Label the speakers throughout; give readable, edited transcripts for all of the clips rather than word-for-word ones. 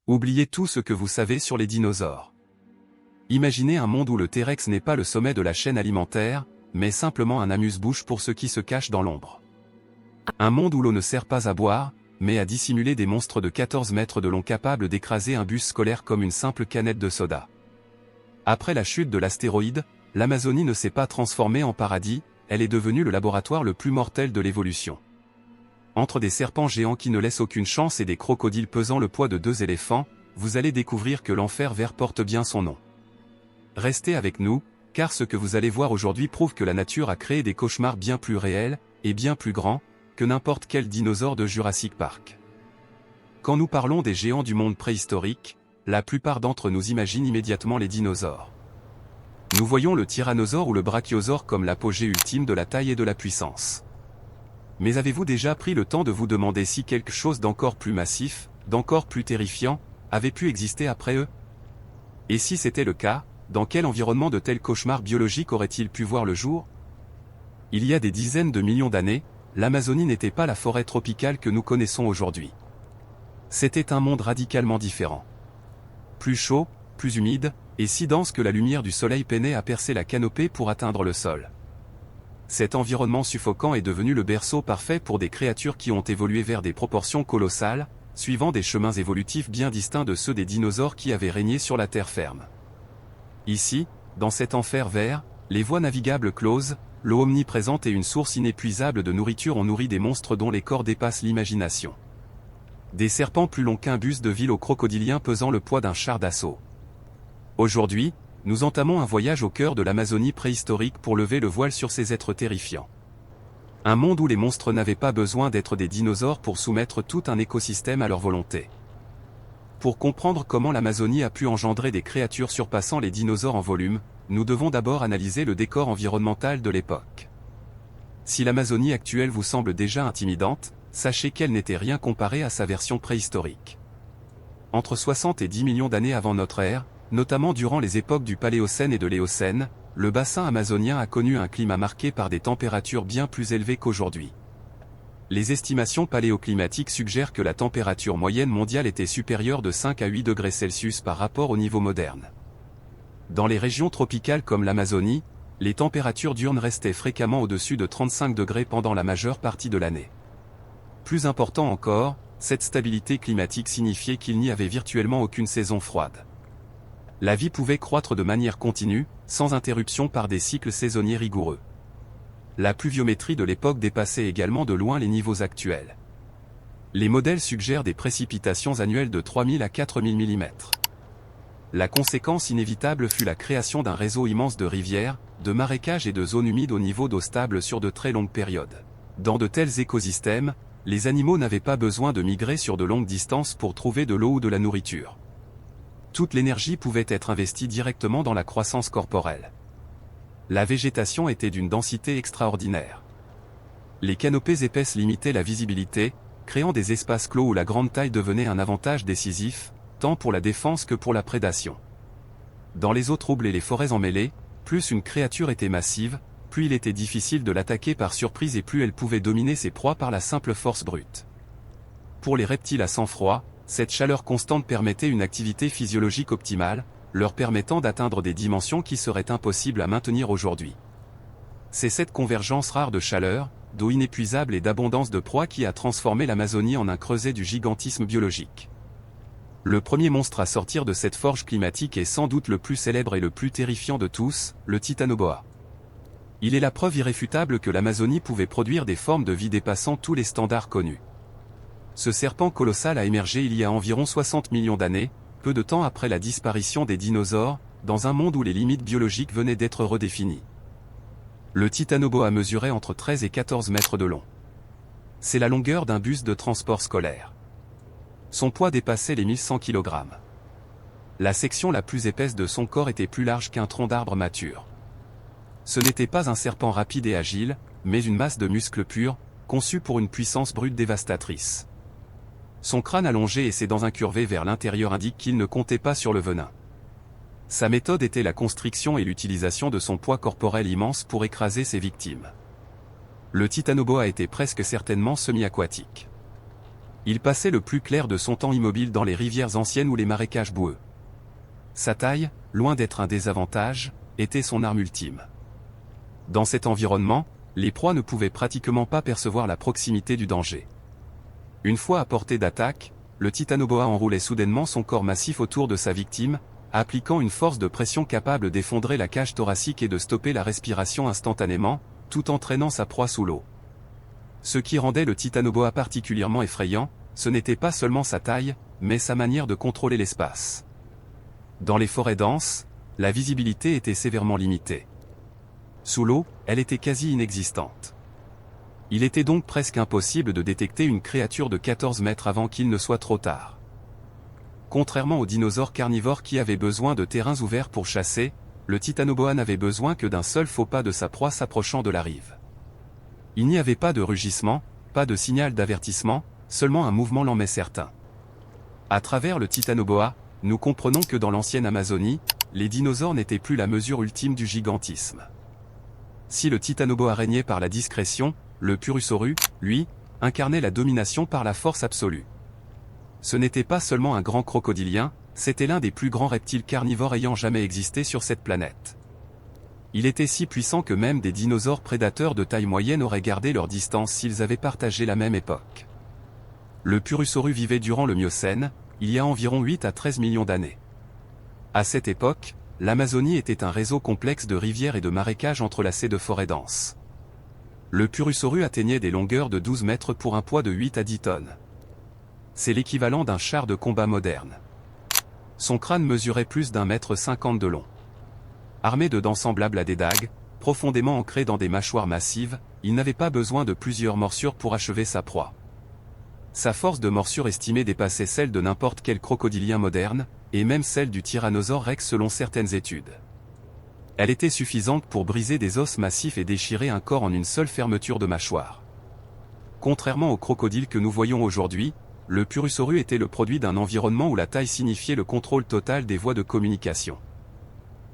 Speaker 1: Oubliez tout ce que vous savez sur les dinosaures. Imaginez un monde où le T-Rex n'est pas le sommet de la chaîne alimentaire, mais simplement un amuse-bouche pour ceux qui se cachent dans l'ombre. Un monde où l'eau ne sert pas à boire, mais à dissimuler des monstres de 14 mètres de long capables d'écraser un bus scolaire comme une simple canette de soda. Après la chute de l'astéroïde, l'Amazonie ne s'est pas transformée en paradis, elle est devenue le laboratoire le plus mortel de l'évolution. Entre des serpents géants qui ne laissent aucune chance et des crocodiles pesant le poids de 2 éléphants, vous allez découvrir que l'enfer vert porte bien son nom. Restez avec nous, car ce que vous allez voir aujourd'hui prouve que la nature a créé des cauchemars bien plus réels, et bien plus grands, que n'importe quel dinosaure de Jurassic Park. Quand nous parlons des géants du monde préhistorique, la plupart d'entre nous imaginent immédiatement les dinosaures. Nous voyons le tyrannosaure ou le brachiosaure comme l'apogée ultime de la taille et de la puissance. Mais avez-vous déjà pris le temps de vous demander si quelque chose d'encore plus massif, d'encore plus terrifiant, avait pu exister après eux? Et si c'était le cas, dans quel environnement de tels cauchemars biologiques auraient-ils pu voir le jour? Il y a des dizaines de millions d'années, l'Amazonie n'était pas la forêt tropicale que nous connaissons aujourd'hui. C'était un monde radicalement différent. Plus chaud, plus humide, et si dense que la lumière du soleil peinait à percer la canopée pour atteindre le sol. Cet environnement suffocant est devenu le berceau parfait pour des créatures qui ont évolué vers des proportions colossales, suivant des chemins évolutifs bien distincts de ceux des dinosaures qui avaient régné sur la terre ferme. Ici, dans cet enfer vert, les voies navigables closes, l'eau omniprésente et une source inépuisable de nourriture ont nourri des monstres dont les corps dépassent l'imagination. Des serpents plus longs qu'un bus de ville aux crocodiliens pesant le poids d'un char d'assaut. Aujourd'hui, nous entamons un voyage au cœur de l'Amazonie préhistorique pour lever le voile sur ces êtres terrifiants. Un monde où les monstres n'avaient pas besoin d'être des dinosaures pour soumettre tout un écosystème à leur volonté. Pour comprendre comment l'Amazonie a pu engendrer des créatures surpassant les dinosaures en volume, nous devons d'abord analyser le décor environnemental de l'époque. Si l'Amazonie actuelle vous semble déjà intimidante, sachez qu'elle n'était rien comparée à sa version préhistorique. Entre 60 et 10 millions d'années avant notre ère, notamment durant les époques du Paléocène et de l'Éocène, le bassin amazonien a connu un climat marqué par des températures bien plus élevées qu'aujourd'hui. Les estimations paléoclimatiques suggèrent que la température moyenne mondiale était supérieure de 5 à 8 degrés Celsius par rapport au niveau moderne. Dans les régions tropicales comme l'Amazonie, les températures diurnes restaient fréquemment au-dessus de 35 degrés pendant la majeure partie de l'année. Plus important encore, cette stabilité climatique signifiait qu'il n'y avait virtuellement aucune saison froide. La vie pouvait croître de manière continue, sans interruption par des cycles saisonniers rigoureux. La pluviométrie de l'époque dépassait également de loin les niveaux actuels. Les modèles suggèrent des précipitations annuelles de 3000 à 4000 mm. La conséquence inévitable fut la création d'un réseau immense de rivières, de marécages et de zones humides au niveau d'eau stable sur de très longues périodes. Dans de tels écosystèmes, les animaux n'avaient pas besoin de migrer sur de longues distances pour trouver de l'eau ou de la nourriture. Toute l'énergie pouvait être investie directement dans la croissance corporelle. La végétation était d'une densité extraordinaire. Les canopées épaisses limitaient la visibilité, créant des espaces clos où la grande taille devenait un avantage décisif, tant pour la défense que pour la prédation. Dans les eaux troubles et les forêts emmêlées, plus une créature était massive, plus il était difficile de l'attaquer par surprise et plus elle pouvait dominer ses proies par la simple force brute. Pour les reptiles à sang froid, cette chaleur constante permettait une activité physiologique optimale, leur permettant d'atteindre des dimensions qui seraient impossibles à maintenir aujourd'hui. C'est cette convergence rare de chaleur, d'eau inépuisable et d'abondance de proies qui a transformé l'Amazonie en un creuset du gigantisme biologique. Le premier monstre à sortir de cette forge climatique est sans doute le plus célèbre et le plus terrifiant de tous, le Titanoboa. Il est la preuve irréfutable que l'Amazonie pouvait produire des formes de vie dépassant tous les standards connus. Ce serpent colossal a émergé il y a environ 60 millions d'années, peu de temps après la disparition des dinosaures, dans un monde où les limites biologiques venaient d'être redéfinies. Le Titanoboa mesurait entre 13 et 14 mètres de long. C'est la longueur d'un bus de transport scolaire. Son poids dépassait les 1100 kg. La section la plus épaisse de son corps était plus large qu'un tronc d'arbre mature. Ce n'était pas un serpent rapide et agile, mais une masse de muscles purs, conçue pour une puissance brute dévastatrice. Son crâne allongé et ses dents incurvées vers l'intérieur indiquent qu'il ne comptait pas sur le venin. Sa méthode était la constriction et l'utilisation de son poids corporel immense pour écraser ses victimes. Le Titanoboa était presque certainement semi-aquatique. Il passait le plus clair de son temps immobile dans les rivières anciennes ou les marécages boueux. Sa taille, loin d'être un désavantage, était son arme ultime. Dans cet environnement, les proies ne pouvaient pratiquement pas percevoir la proximité du danger. Une fois à portée d'attaque, le titanoboa enroulait soudainement son corps massif autour de sa victime, appliquant une force de pression capable d'effondrer la cage thoracique et de stopper la respiration instantanément, tout en traînant sa proie sous l'eau. Ce qui rendait le titanoboa particulièrement effrayant, ce n'était pas seulement sa taille, mais sa manière de contrôler l'espace. Dans les forêts denses, la visibilité était sévèrement limitée. Sous l'eau, elle était quasi inexistante. Il était donc presque impossible de détecter une créature de 14 mètres avant qu'il ne soit trop tard. Contrairement aux dinosaures carnivores qui avaient besoin de terrains ouverts pour chasser, le titanoboa n'avait besoin que d'un seul faux pas de sa proie s'approchant de la rive. Il n'y avait pas de rugissement, pas de signal d'avertissement, seulement un mouvement lent mais certain. À travers le titanoboa, nous comprenons que dans l'ancienne Amazonie, les dinosaures n'étaient plus la mesure ultime du gigantisme. Si le titanoboa régnait par la discrétion, le Purosaurus, lui, incarnait la domination par la force absolue. Ce n'était pas seulement un grand crocodilien, c'était l'un des plus grands reptiles carnivores ayant jamais existé sur cette planète. Il était si puissant que même des dinosaures prédateurs de taille moyenne auraient gardé leur distance s'ils avaient partagé la même époque. Le Purosaurus vivait durant le Miocène, il y a environ 8 à 13 millions d'années. À cette époque, l'Amazonie était un réseau complexe de rivières et de marécages entrelacés de forêts denses. Le Purosaurus atteignait des longueurs de 12 mètres pour un poids de 8 à 10 tonnes. C'est l'équivalent d'un char de combat moderne. Son crâne mesurait plus d'1,50 m de long. Armé de dents semblables à des dagues, profondément ancrées dans des mâchoires massives, il n'avait pas besoin de plusieurs morsures pour achever sa proie. Sa force de morsure estimée dépassait celle de n'importe quel crocodilien moderne, et même celle du Tyrannosaure Rex selon certaines études. Elle était suffisante pour briser des os massifs et déchirer un corps en une seule fermeture de mâchoire. Contrairement aux crocodiles que nous voyons aujourd'hui, le Purosaurus était le produit d'un environnement où la taille signifiait le contrôle total des voies de communication.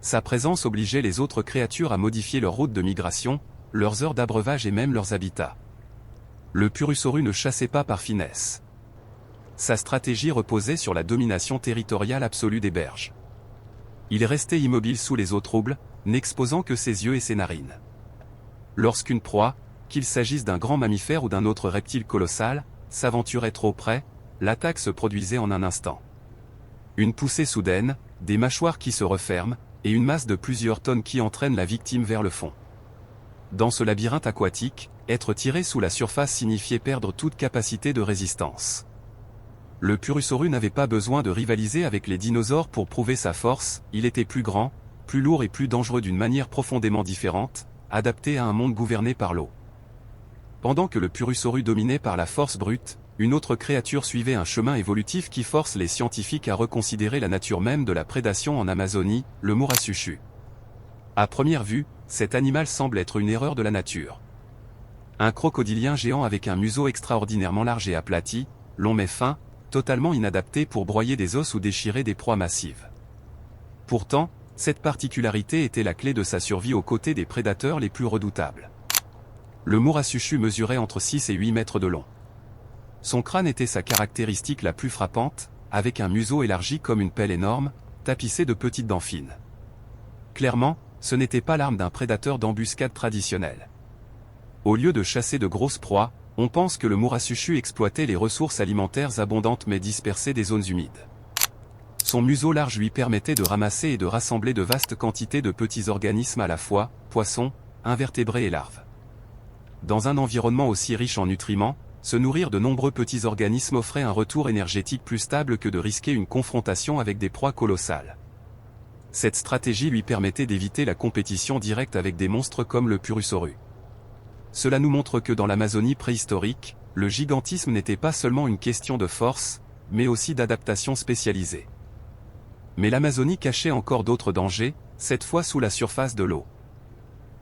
Speaker 1: Sa présence obligeait les autres créatures à modifier leurs routes de migration, leurs heures d'abreuvage et même leurs habitats. Le Purosaurus ne chassait pas par finesse. Sa stratégie reposait sur la domination territoriale absolue des berges. Il restait immobile sous les eaux troubles, n'exposant que ses yeux et ses narines. Lorsqu'une proie, qu'il s'agisse d'un grand mammifère ou d'un autre reptile colossal, s'aventurait trop près, l'attaque se produisait en un instant. Une poussée soudaine, des mâchoires qui se referment, et une masse de plusieurs tonnes qui entraîne la victime vers le fond. Dans ce labyrinthe aquatique, être tiré sous la surface signifiait perdre toute capacité de résistance. Le Purosaurus n'avait pas besoin de rivaliser avec les dinosaures pour prouver sa force, il était plus grand, plus lourd et plus dangereux d'une manière profondément différente, adapté à un monde gouverné par l'eau. Pendant que le Purosaurus dominait par la force brute, une autre créature suivait un chemin évolutif qui force les scientifiques à reconsidérer la nature même de la prédation en Amazonie, le Murashushu. À première vue, cet animal semble être une erreur de la nature. Un crocodilien géant avec un museau extraordinairement large et aplati, long mais fin, totalement inadapté pour broyer des os ou déchirer des proies massives. Pourtant, cette particularité était la clé de sa survie aux côtés des prédateurs les plus redoutables. Le Murashushu mesurait entre 6 et 8 mètres de long. Son crâne était sa caractéristique la plus frappante, avec un museau élargi comme une pelle énorme, tapissé de petites dents fines. Clairement, ce n'était pas l'arme d'un prédateur d'embuscade traditionnel. Au lieu de chasser de grosses proies, on pense que le Murashushu exploitait les ressources alimentaires abondantes mais dispersées des zones humides. Son museau large lui permettait de ramasser et de rassembler de vastes quantités de petits organismes à la fois, poissons, invertébrés et larves. Dans un environnement aussi riche en nutriments, se nourrir de nombreux petits organismes offrait un retour énergétique plus stable que de risquer une confrontation avec des proies colossales. Cette stratégie lui permettait d'éviter la compétition directe avec des monstres comme le Purosaurus. Cela nous montre que dans l'Amazonie préhistorique, le gigantisme n'était pas seulement une question de force, mais aussi d'adaptation spécialisée. Mais l'Amazonie cachait encore d'autres dangers, cette fois sous la surface de l'eau.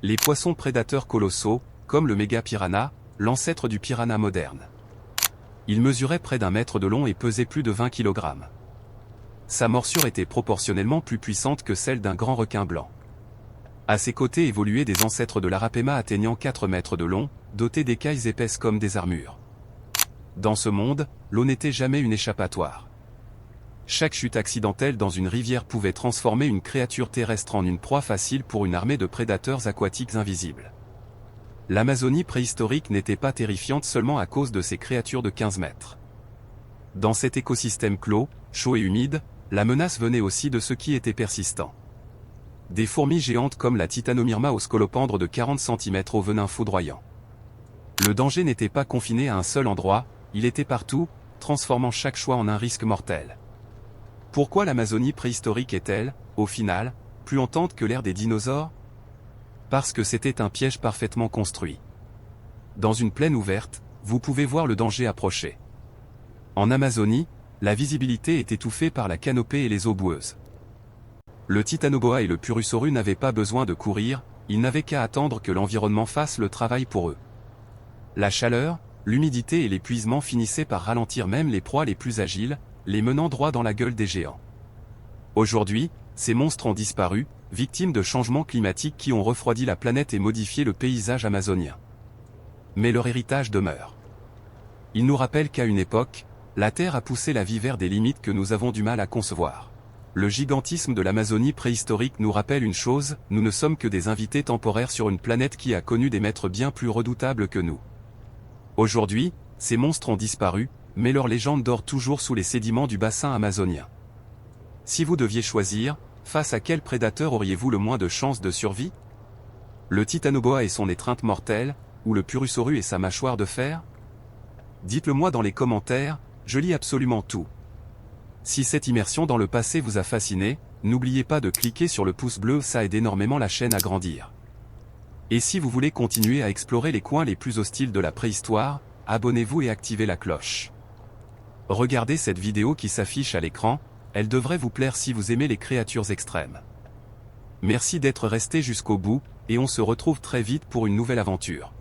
Speaker 1: Les poissons prédateurs colossaux, comme le méga-piranha, l'ancêtre du piranha moderne. Il mesurait près d'1 mètre de long et pesait plus de 20 kg. Sa morsure était proportionnellement plus puissante que celle d'un grand requin blanc. À ses côtés évoluaient des ancêtres de l'Arapema atteignant 4 mètres de long, dotés d'écailles épaisses comme des armures. Dans ce monde, l'eau n'était jamais une échappatoire. Chaque chute accidentelle dans une rivière pouvait transformer une créature terrestre en une proie facile pour une armée de prédateurs aquatiques invisibles. L'Amazonie préhistorique n'était pas terrifiante seulement à cause de ces créatures de 15 mètres. Dans cet écosystème clos, chaud et humide, la menace venait aussi de ce qui était persistant. Des fourmis géantes comme la Titanomyrma aux scolopendres de 40 cm au venin foudroyant. Le danger n'était pas confiné à un seul endroit, il était partout, transformant chaque choix en un risque mortel. Pourquoi l'Amazonie préhistorique est-elle, au final, plus hantante que l'ère des dinosaures? Parce que c'était un piège parfaitement construit. Dans une plaine ouverte, vous pouvez voir le danger approcher. En Amazonie, la visibilité est étouffée par la canopée et les eaux boueuses. Le Titanoboa et le Purusoru n'avaient pas besoin de courir, ils n'avaient qu'à attendre que l'environnement fasse le travail pour eux. La chaleur, l'humidité et l'épuisement finissaient par ralentir même les proies les plus agiles, les menant droit dans la gueule des géants. Aujourd'hui, ces monstres ont disparu, victimes de changements climatiques qui ont refroidi la planète et modifié le paysage amazonien. Mais leur héritage demeure. Il nous rappelle qu'à une époque, la Terre a poussé la vie vers des limites que nous avons du mal à concevoir. Le gigantisme de l'Amazonie préhistorique nous rappelle une chose, nous ne sommes que des invités temporaires sur une planète qui a connu des maîtres bien plus redoutables que nous. Aujourd'hui, ces monstres ont disparu, mais leur légende dort toujours sous les sédiments du bassin amazonien. Si vous deviez choisir, face à quel prédateur auriez-vous le moins de chances de survie? Le Titanoboa et son étreinte mortelle, ou le Purusoru et sa mâchoire de fer? Dites-le moi dans les commentaires, je lis absolument tout. Si cette immersion dans le passé vous a fasciné, n'oubliez pas de cliquer sur le pouce bleu, ça aide énormément la chaîne à grandir. Et si vous voulez continuer à explorer les coins les plus hostiles de la préhistoire, abonnez-vous et activez la cloche. Regardez cette vidéo qui s'affiche à l'écran, elle devrait vous plaire si vous aimez les créatures extrêmes. Merci d'être resté jusqu'au bout, et on se retrouve très vite pour une nouvelle aventure.